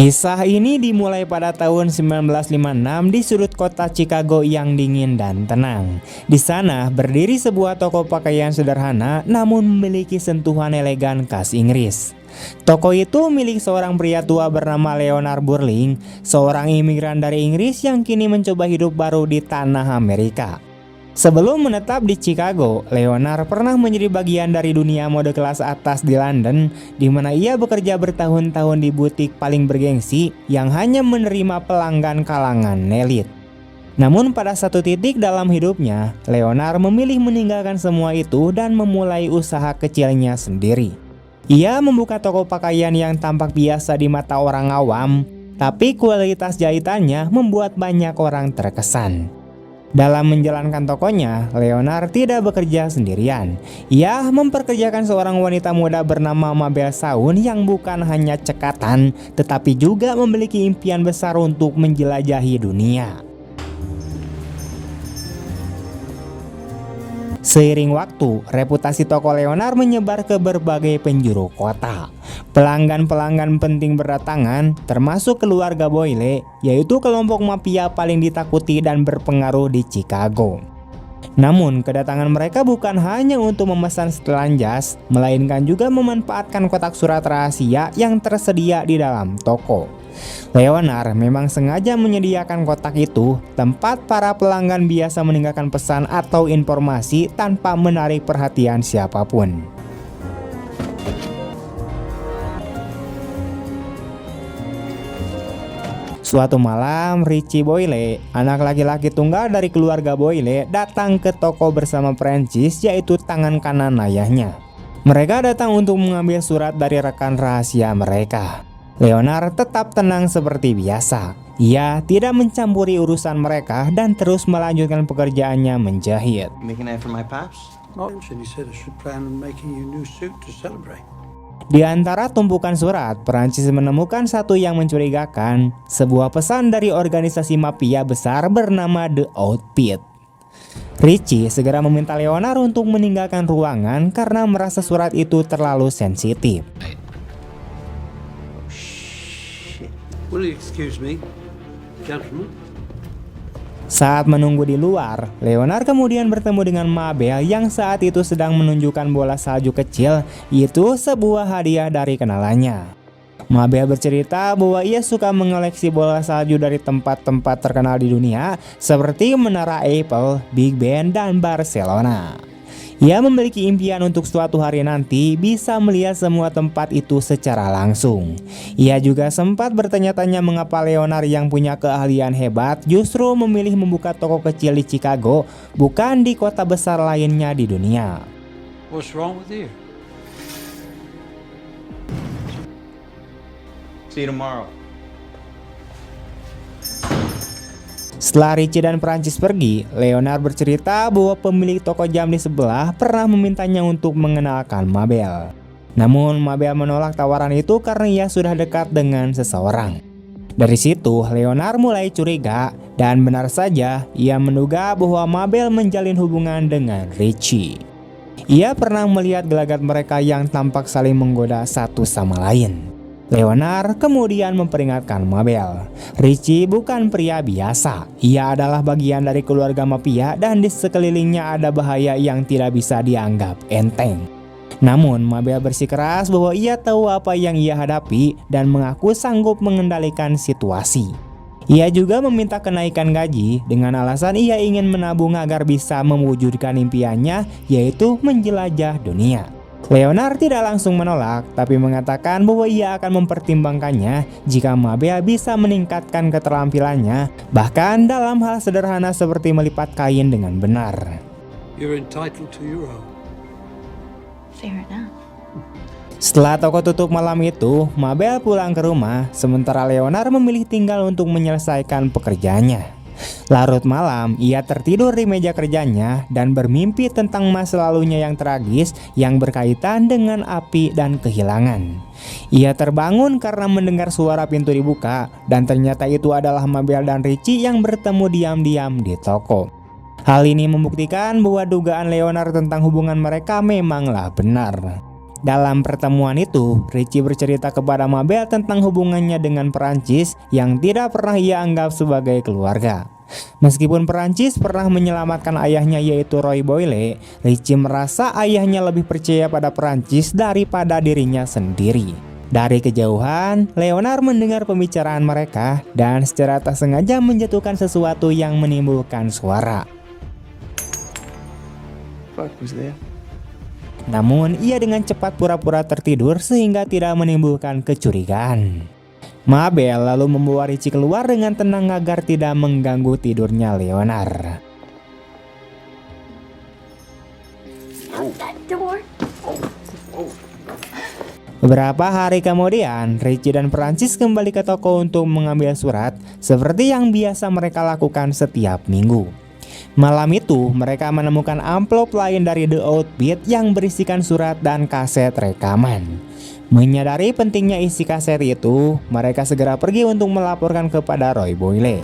Kisah ini dimulai pada tahun 1956 di sudut kota Chicago yang dingin dan tenang. Di sana berdiri sebuah toko pakaian sederhana namun memiliki sentuhan elegan khas Inggris. Toko itu milik seorang pria tua bernama Leonard Burling, seorang imigran dari Inggris yang kini mencoba hidup baru di tanah Amerika. Sebelum menetap di Chicago, Leonard pernah menjadi bagian dari dunia mode kelas atas di London, di mana ia bekerja bertahun-tahun di butik paling bergengsi yang hanya menerima pelanggan kalangan elit. Namun pada satu titik dalam hidupnya, Leonard memilih meninggalkan semua itu dan memulai usaha kecilnya sendiri. Ia membuka toko pakaian yang tampak biasa di mata orang awam, tapi kualitas jahitannya membuat banyak orang terkesan. Dalam menjalankan tokonya, Leonard tidak bekerja sendirian. Ia memperkerjakan seorang wanita muda bernama Mabel Shaun yang bukan hanya cekatan, tetapi juga memiliki impian besar untuk menjelajahi dunia. Seiring waktu, reputasi toko Leonard menyebar ke berbagai penjuru kota. Pelanggan-pelanggan penting berdatangan, termasuk keluarga Boyle, yaitu kelompok mafia paling ditakuti dan berpengaruh di Chicago. Namun, kedatangan mereka bukan hanya untuk memesan setelan jas, melainkan juga memanfaatkan kotak surat rahasia yang tersedia di dalam toko. Leonard memang sengaja menyediakan kotak itu, tempat para pelanggan biasa meninggalkan pesan atau informasi tanpa menarik perhatian siapapun. Suatu malam, Richie Boyle, anak laki-laki tunggal dari keluarga Boyle, datang ke toko bersama Francis, yaitu tangan kanan ayahnya. Mereka datang untuk mengambil surat dari rekan rahasia mereka. Leonard tetap tenang seperti biasa. Ia tidak mencampuri urusan mereka dan terus melanjutkan pekerjaannya menjahit. Di antara tumpukan surat, Prancis menemukan satu yang mencurigakan, sebuah pesan dari organisasi mafia besar bernama The Outfit. Richie segera meminta Leonard untuk meninggalkan ruangan karena merasa surat itu terlalu sensitif. Will you excuse me, gentlemen? Saat menunggu di luar, Leonard kemudian bertemu dengan Mabel yang saat itu sedang menunjukkan bola salju kecil, itu sebuah hadiah dari kenalannya. Mabel bercerita bahwa ia suka mengoleksi bola salju dari tempat-tempat terkenal di dunia seperti Menara Eiffel, Big Ben, dan Barcelona. Ia memiliki impian untuk suatu hari nanti bisa melihat semua tempat itu secara langsung. Ia juga sempat bertanya-tanya mengapa Leonard yang punya keahlian hebat justru memilih membuka toko kecil di Chicago, bukan di kota besar lainnya di dunia. What's wrong with you? See you tomorrow. Setelah Richie dan Prancis pergi, Leonard bercerita bahwa pemilik toko jam di sebelah pernah memintanya untuk mengenalkan Mabel. Namun Mabel menolak tawaran itu karena ia sudah dekat dengan seseorang. Dari situ Leonard mulai curiga dan benar saja ia menduga bahwa Mabel menjalin hubungan dengan Richie. Ia pernah melihat gelagat mereka yang tampak saling menggoda satu sama lain. Leonard kemudian memperingatkan Mabel, Richie bukan pria biasa. Ia adalah bagian dari keluarga mafia dan di sekelilingnya ada bahaya yang tidak bisa dianggap enteng. Namun Mabel bersikeras bahwa ia tahu apa yang ia hadapi dan mengaku sanggup mengendalikan situasi. Ia juga meminta kenaikan gaji dengan alasan ia ingin menabung agar bisa mewujudkan impiannya, yaitu menjelajah dunia. Leonard tidak langsung menolak, tapi mengatakan bahwa ia akan mempertimbangkannya jika Mabel bisa meningkatkan keterampilannya, bahkan dalam hal sederhana seperti melipat kain dengan benar. You're entitled to your own. Fair enough. Setelah toko tutup malam itu, Mabel pulang ke rumah, sementara Leonard memilih tinggal untuk menyelesaikan pekerjaannya. Larut malam, ia tertidur di meja kerjanya dan bermimpi tentang masa lalunya yang tragis yang berkaitan dengan api dan kehilangan. Ia terbangun karena mendengar suara pintu dibuka dan ternyata itu adalah Mabel dan Richie yang bertemu diam-diam di toko. Hal ini membuktikan bahwa dugaan Leonard tentang hubungan mereka memanglah benar. Dalam pertemuan itu, Richie bercerita kepada Mabel tentang hubungannya dengan Perancis yang tidak pernah ia anggap sebagai keluarga. Meskipun Perancis pernah menyelamatkan ayahnya yaitu Roy Boyle, Richie merasa ayahnya lebih percaya pada Perancis daripada dirinya sendiri. Dari kejauhan, Leonard mendengar pembicaraan mereka dan secara tak sengaja menjatuhkan sesuatu yang menimbulkan suara. Fuck was that? Namun ia dengan cepat pura-pura tertidur sehingga tidak menimbulkan kecurigaan. Mabel lalu membawa Richie keluar dengan tenang agar tidak mengganggu tidurnya Leonard. That door. Beberapa hari kemudian, Richie dan Francis kembali ke toko untuk mengambil surat seperti yang biasa mereka lakukan setiap minggu. Malam itu, mereka menemukan amplop lain dari The Outbeat yang berisikan surat dan kaset rekaman. Menyadari pentingnya isi kaset itu, mereka segera pergi untuk melaporkan kepada Roy Boyle.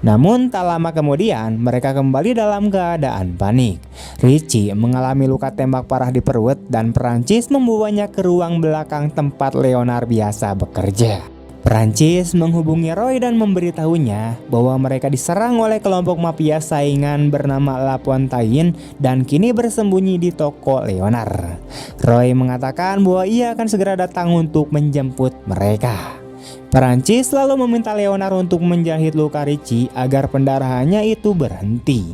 Namun tak lama kemudian mereka kembali dalam keadaan panik. Richie mengalami luka tembak parah di perut dan Perancis membawanya ke ruang belakang tempat Leonard biasa bekerja. Perancis menghubungi Roy dan memberitahunya bahwa mereka diserang oleh kelompok mafia saingan bernama La Fontaine dan kini bersembunyi di toko Leonard. Roy mengatakan bahwa ia akan segera datang untuk menjemput mereka. Perancis lalu meminta Leonard untuk menjahit luka Richie agar pendarahannya itu berhenti.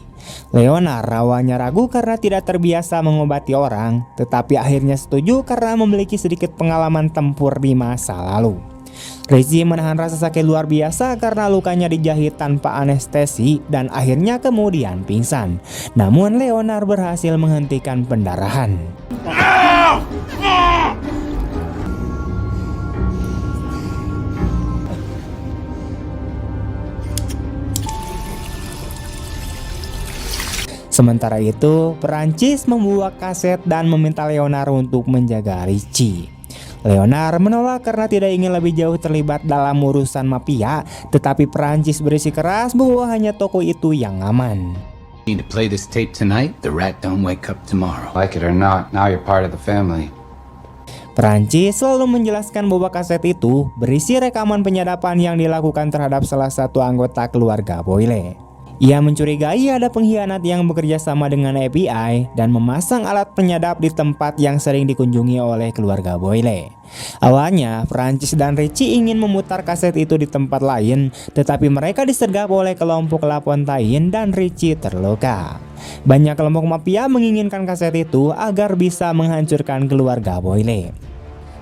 Leonard awalnya ragu karena tidak terbiasa mengobati orang, tetapi akhirnya setuju karena memiliki sedikit pengalaman tempur di masa lalu. Richie menahan rasa sakit luar biasa karena lukanya dijahit tanpa anestesi dan akhirnya kemudian pingsan. Namun Leonard berhasil menghentikan pendarahan. Sementara itu, Perancis membawa kaset dan meminta Leonard untuk menjaga Richie. Leonard menolak karena tidak ingin lebih jauh terlibat dalam urusan mafia, tetapi Perancis bersikeras bahwa hanya toko itu yang aman. Need to play this tape tonight, the rat don't wake up tomorrow. Like it or not, now you're part of the family. Perancis selalu menjelaskan bahwa kaset itu berisi rekaman penyadapan yang dilakukan terhadap salah satu anggota keluarga Boyle. Ia mencurigai ada pengkhianat yang bekerja sama dengan FBI dan memasang alat penyadap di tempat yang sering dikunjungi oleh keluarga Boyle. Awalnya, Perancis dan Richie ingin memutar kaset itu di tempat lain, tetapi mereka disergap oleh kelompok La Fontaine dan Richie terluka. Banyak kelompok mafia menginginkan kaset itu agar bisa menghancurkan keluarga Boyle.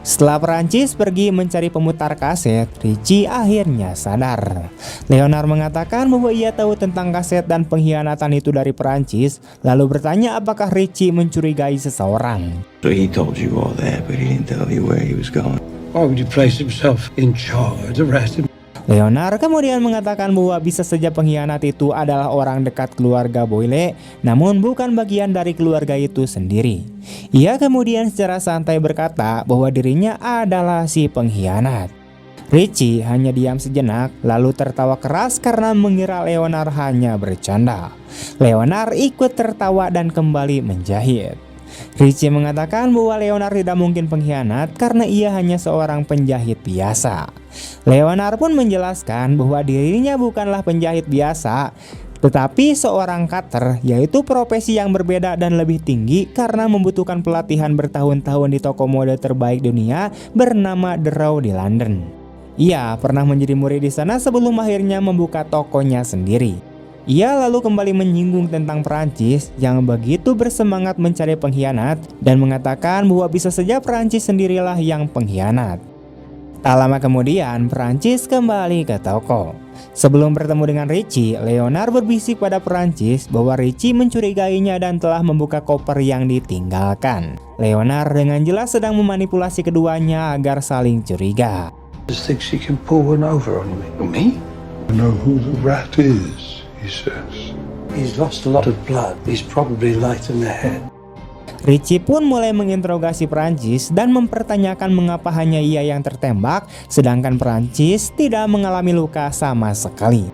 Setelah Perancis pergi mencari pemutar kaset, Richie akhirnya sadar. Leonard mengatakan bahwa ia tahu tentang kaset dan pengkhianatan itu dari Perancis, lalu bertanya apakah Richie mencurigai seseorang. So he told you all that, but he didn't tell you where he was going. Why would he place himself in charge, arrest him? Leonard kemudian mengatakan bahwa bisa saja pengkhianat itu adalah orang dekat keluarga Boyle, namun bukan bagian dari keluarga itu sendiri. Ia kemudian secara santai berkata bahwa dirinya adalah si pengkhianat. Richie hanya diam sejenak lalu tertawa keras karena mengira Leonard hanya bercanda. Leonard ikut tertawa dan kembali menjahit. Richie mengatakan bahwa Leonard tidak mungkin pengkhianat karena ia hanya seorang penjahit biasa. Leonard pun menjelaskan bahwa dirinya bukanlah penjahit biasa, tetapi seorang cutter, yaitu profesi yang berbeda dan lebih tinggi karena membutuhkan pelatihan bertahun-tahun di toko mode terbaik dunia bernama The Row di London. Ia pernah menjadi murid di sana sebelum akhirnya membuka tokonya sendiri. Ia lalu kembali menyinggung tentang Perancis yang begitu bersemangat mencari pengkhianat dan mengatakan bahwa bisa saja Perancis sendirilah yang pengkhianat. Tak lama kemudian, Perancis kembali ke toko. Sebelum bertemu dengan Richie, Leonard berbisik pada Perancis bahwa Richie mencurigainya dan telah membuka koper yang ditinggalkan. Leonard dengan jelas sedang memanipulasi keduanya agar saling curiga. Just thinks she can pull one over on me. Me? I know who the rat is, he says. He's lost a lot of blood. He's probably light in the head. Richie pun mulai menginterogasi Perancis dan mempertanyakan mengapa hanya ia yang tertembak, sedangkan Perancis tidak mengalami luka sama sekali.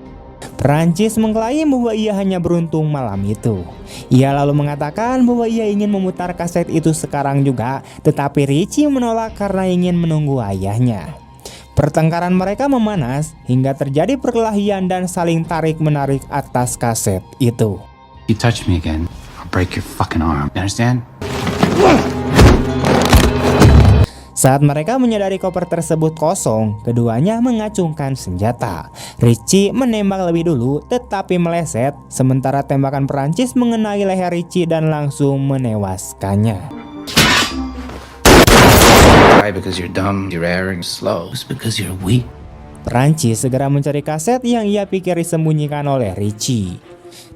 Perancis mengklaim bahwa ia hanya beruntung malam itu. Ia lalu mengatakan bahwa ia ingin memutar kaset itu sekarang juga, tetapi Richie menolak karena ingin menunggu ayahnya. Pertengkaran mereka memanas hingga terjadi perkelahian dan saling tarik-menarik atas kaset itu. You touch me again, I'll break your fucking arm. You understand? Saat mereka menyadari koper tersebut kosong, keduanya mengacungkan senjata. Richie menembak lebih dulu tetapi meleset, sementara tembakan Perancis mengenai leher Richie dan langsung menewaskannya. Why? Because you're dumb, you're arrogant, slow. It's because you're weak. Perancis segera mencari kaset yang ia pikir disembunyikan oleh Richie.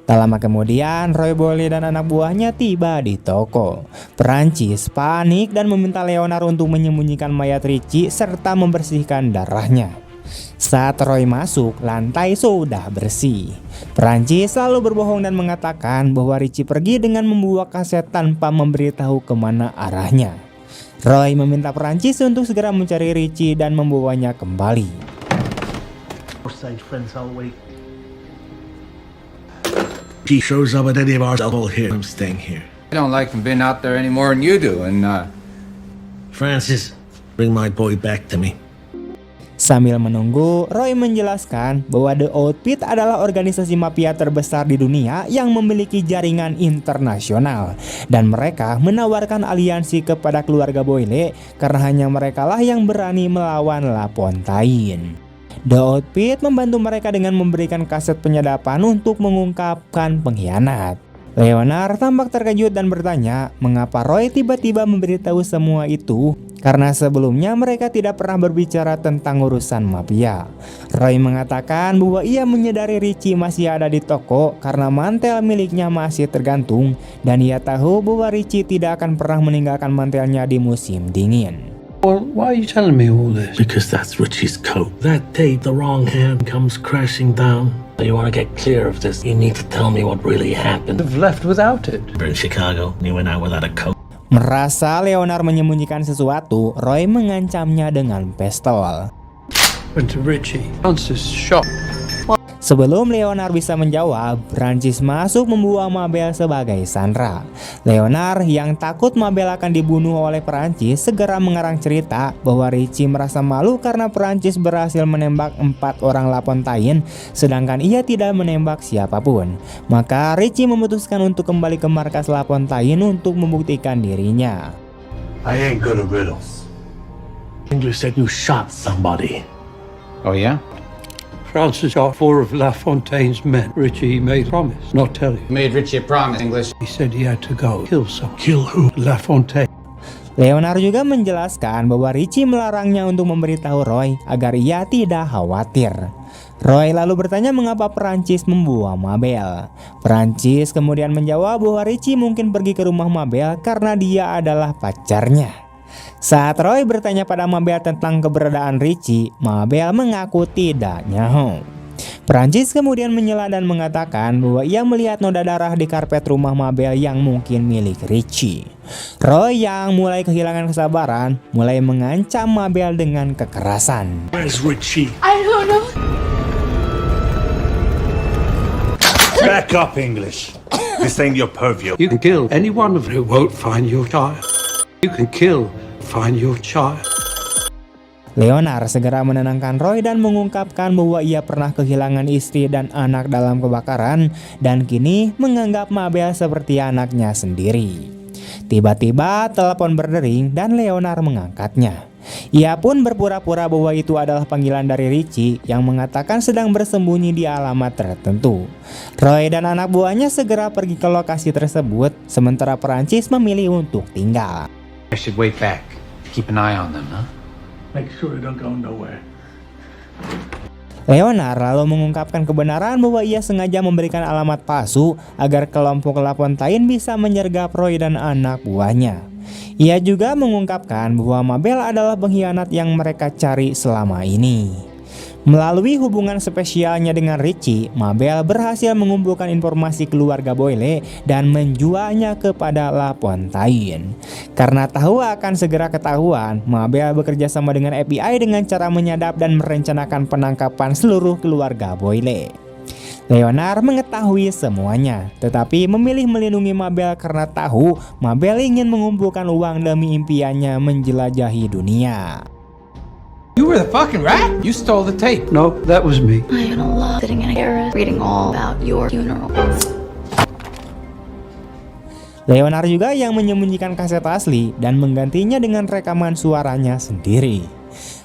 Tak lama kemudian, Roy Boyle dan anak buahnya tiba di toko. Perancis panik dan meminta Leonard untuk menyembunyikan mayat Richie serta membersihkan darahnya. Saat Roy masuk, lantai sudah bersih. Perancis selalu berbohong dan mengatakan bahwa Richie pergi dengan membawa kaset tanpa memberitahu kemana arahnya. Roy meminta Perancis untuk segera mencari Richie dan membawanya kembali. He shows up at any of our double here. I'm staying here. I don't like him being out there any more than you do, and Francis, bring my boy back to me. Sambil menunggu, Roy menjelaskan bahwa The Outfit adalah organisasi mafia terbesar di dunia yang memiliki jaringan internasional, dan mereka menawarkan aliansi kepada keluarga Boyle karena hanya merekalah yang berani melawan La Fontaine. The Outfit membantu mereka dengan memberikan kaset penyadapan untuk mengungkapkan pengkhianat. Leonard tampak terkejut dan bertanya mengapa Roy tiba-tiba memberitahu semua itu, karena sebelumnya mereka tidak pernah berbicara tentang urusan mafia. Roy mengatakan bahwa ia menyadari Richie masih ada di toko karena mantel miliknya masih tergantung, dan ia tahu bahwa Richie tidak akan pernah meninggalkan mantelnya di musim dingin. Well, why are you telling me all this? Because that's Richie's coat. That day, the wrong hand comes crashing down. You want to get clear of this, you need to tell me what really happened. I've left without it. We're in Chicago, you went out without a coat. Merasa Leonard menyembunyikan sesuatu, Roy mengancamnya dengan pistol. Went to Richie. Francis shot. Sebelum Leonard bisa menjawab, Perancis masuk membawa Mabel sebagai sandera. Leonard yang takut Mabel akan dibunuh oleh Perancis segera mengarang cerita bahwa Richie merasa malu karena Perancis berhasil menembak 4 orang La Fontaine, sedangkan ia tidak menembak siapapun. Maka Richie memutuskan untuk kembali ke markas La Fontaine untuk membuktikan dirinya. I ain't good at riddles. English said you shot somebody. oh yeah, Francis shot 4 of La Fontaine's men. Richie made a promise not tell you. made Richie a promise. English. He said he had to go kill someone. Kill who? La Fontaine. Leonard juga menjelaskan bahwa Richie melarangnya untuk memberitahu Roy agar ia tidak khawatir. Roy lalu bertanya mengapa Perancis membawa Mabel. Perancis kemudian menjawab bahwa Richie mungkin pergi ke rumah Mabel karena dia adalah pacarnya. Saat Roy bertanya pada Mabel tentang keberadaan Richie, Mabel mengaku tidak nyaho. Perancis kemudian menyela dan mengatakan bahwa ia melihat noda darah di karpet rumah Mabel yang mungkin milik Richie. Roy yang mulai kehilangan kesabaran mulai mengancam Mabel dengan kekerasan. Where's Richie? I don't know. Back up, English. This ain't your purview. You can kill any one of them who won't find your child. You can kill, find your child. Leonard segera menenangkan Roy dan mengungkapkan bahwa ia pernah kehilangan istri dan anak dalam kebakaran dan kini menganggap Mabel seperti anaknya sendiri. Tiba-tiba telepon berdering dan Leonard mengangkatnya. Ia pun berpura-pura bahwa itu adalah panggilan dari Richie yang mengatakan sedang bersembunyi di alamat tertentu. Roy dan anak buahnya segera pergi ke lokasi tersebut, sementara Perancis memilih untuk tinggal. I should wait back. Keep an eye on them, huh? Make sure they don't go nowhere. Leonard lalu mengungkapkan kebenaran bahwa ia sengaja memberikan alamat palsu agar kelompok La Fontaine bisa menyergap Roy dan anak buahnya. Ia juga mengungkapkan bahwa Mabel adalah pengkhianat yang mereka cari selama ini. Melalui hubungan spesialnya dengan Richie, Mabel berhasil mengumpulkan informasi keluarga Boyle dan menjualnya kepada La Fontaine. Karena tahu akan segera ketahuan, Mabel bekerja sama dengan FBI dengan cara menyadap dan merencanakan penangkapan seluruh keluarga Boyle. Leonard mengetahui semuanya, tetapi memilih melindungi Mabel karena tahu Mabel ingin mengumpulkan uang demi impiannya menjelajahi dunia. You were the fucking rat? You stole the tape. No, that was me. I had a lot sitting in a garret reading all about your funeral. Leonard juga yang menyembunyikan kaset asli dan menggantinya dengan rekaman suaranya sendiri.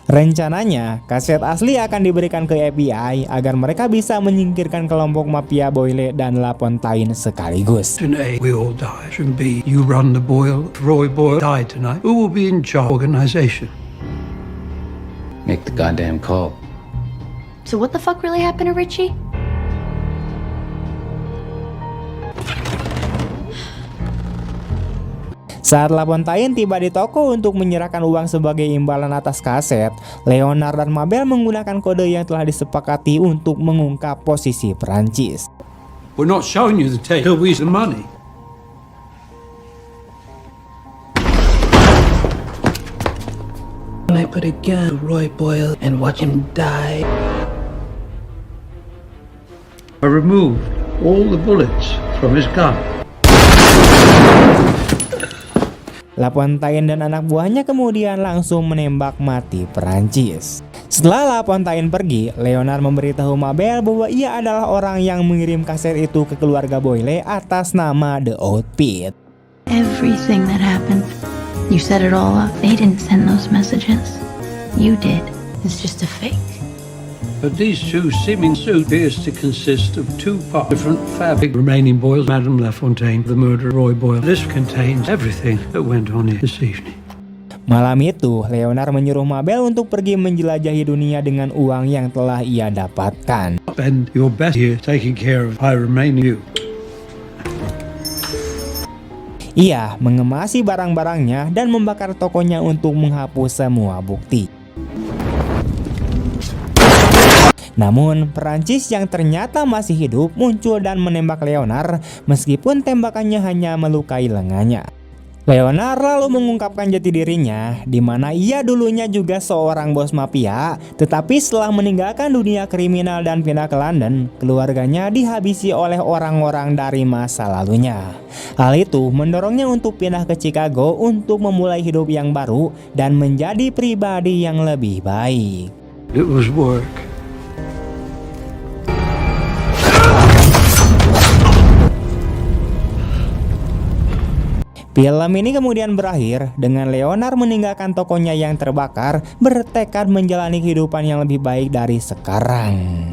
Rencananya, kaset asli akan diberikan ke FBI agar mereka bisa menyingkirkan kelompok mafia Boyle dan LaFontaine sekaligus. Option A, we all die. Option B, you run the Boyle. If Roy Boyle died tonight, who will be in charge of organization? Make the goddamn call. So what the fuck really happened to Richie? Saat LaFontaine tiba di toko untuk menyerahkan uang sebagai imbalan atas kaset, Leonard dan Mabel menggunakan kode yang telah disepakati untuk mengungkap posisi Perancis. We're not showing you the tape till we use the money. I put a gun to Roy Boyle and watch him die. I removed all the bullets from his gun. LaFontaine dan anak buahnya kemudian langsung menembak mati Perancis. Setelah LaFontaine pergi, Leonard memberitahu Mabel bahwa ia adalah orang yang mengirim kaset itu ke keluarga Boyle atas nama The Outfit. Everything that happened, you set it all up. They didn't send those messages. You did. It's just a fake. But these two seeming suits appears to consist of two parts, different fabric. Remaining Boyle, Madame LaFontaine, the murderer Roy Boyle. This contains everything that went on here this evening. Malam itu, Leonard menyuruh Mabel untuk pergi menjelajahi dunia dengan uang yang telah ia dapatkan. Spend your best year taking care of I remain you. Ia mengemasi barang-barangnya dan membakar tokonya untuk menghapus semua bukti. Namun, Perancis yang ternyata masih hidup muncul dan menembak Leonard meskipun tembakannya hanya melukai lengannya. Leonard lalu mengungkapkan jati dirinya, di mana ia dulunya juga seorang bos mafia, tetapi setelah meninggalkan dunia kriminal dan pindah ke London, keluarganya dihabisi oleh orang-orang dari masa lalunya. Hal itu mendorongnya untuk pindah ke Chicago untuk memulai hidup yang baru dan menjadi pribadi yang lebih baik. It was work. Film ini kemudian berakhir dengan Leonard meninggalkan tokonya yang terbakar, bertekad menjalani kehidupan yang lebih baik dari sekarang.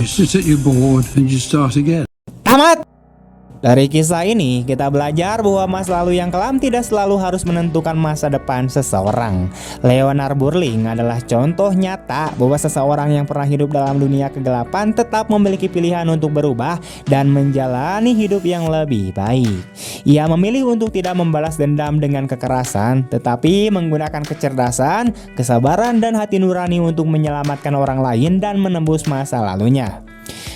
You sit at your board and you start again. Tamat! Dari kisah ini, kita belajar bahwa masa lalu yang kelam tidak selalu harus menentukan masa depan seseorang. Leonard Burling adalah contoh nyata bahwa seseorang yang pernah hidup dalam dunia kegelapan tetap memiliki pilihan untuk berubah dan menjalani hidup yang lebih baik. Ia memilih untuk tidak membalas dendam dengan kekerasan, tetapi menggunakan kecerdasan, kesabaran, dan hati nurani untuk menyelamatkan orang lain dan menembus masa lalunya.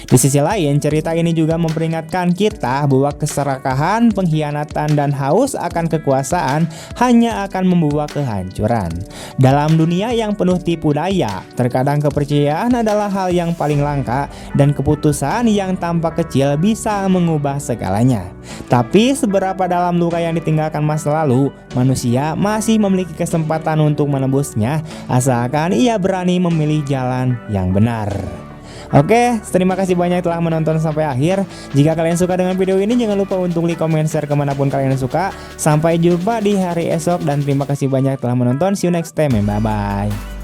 Di sisi lain, cerita ini juga memperingatkan kita bahwa keserakahan, pengkhianatan, dan haus akan kekuasaan hanya akan membawa kehancuran. Dalam dunia yang penuh tipu daya, terkadang kepercayaan adalah hal yang paling langka dan keputusan yang tampak kecil bisa mengubah segalanya. Tapi seberapa dalam luka yang ditinggalkan masa lalu, manusia masih memiliki kesempatan untuk menembusnya asalkan ia berani memilih jalan yang benar. Oke, terima kasih banyak telah menonton sampai akhir. Jika kalian suka dengan video ini, jangan lupa untuk like, comment, share kemanapun kalian suka. Sampai jumpa di hari esok dan terima kasih banyak telah menonton. See you next time, bye bye.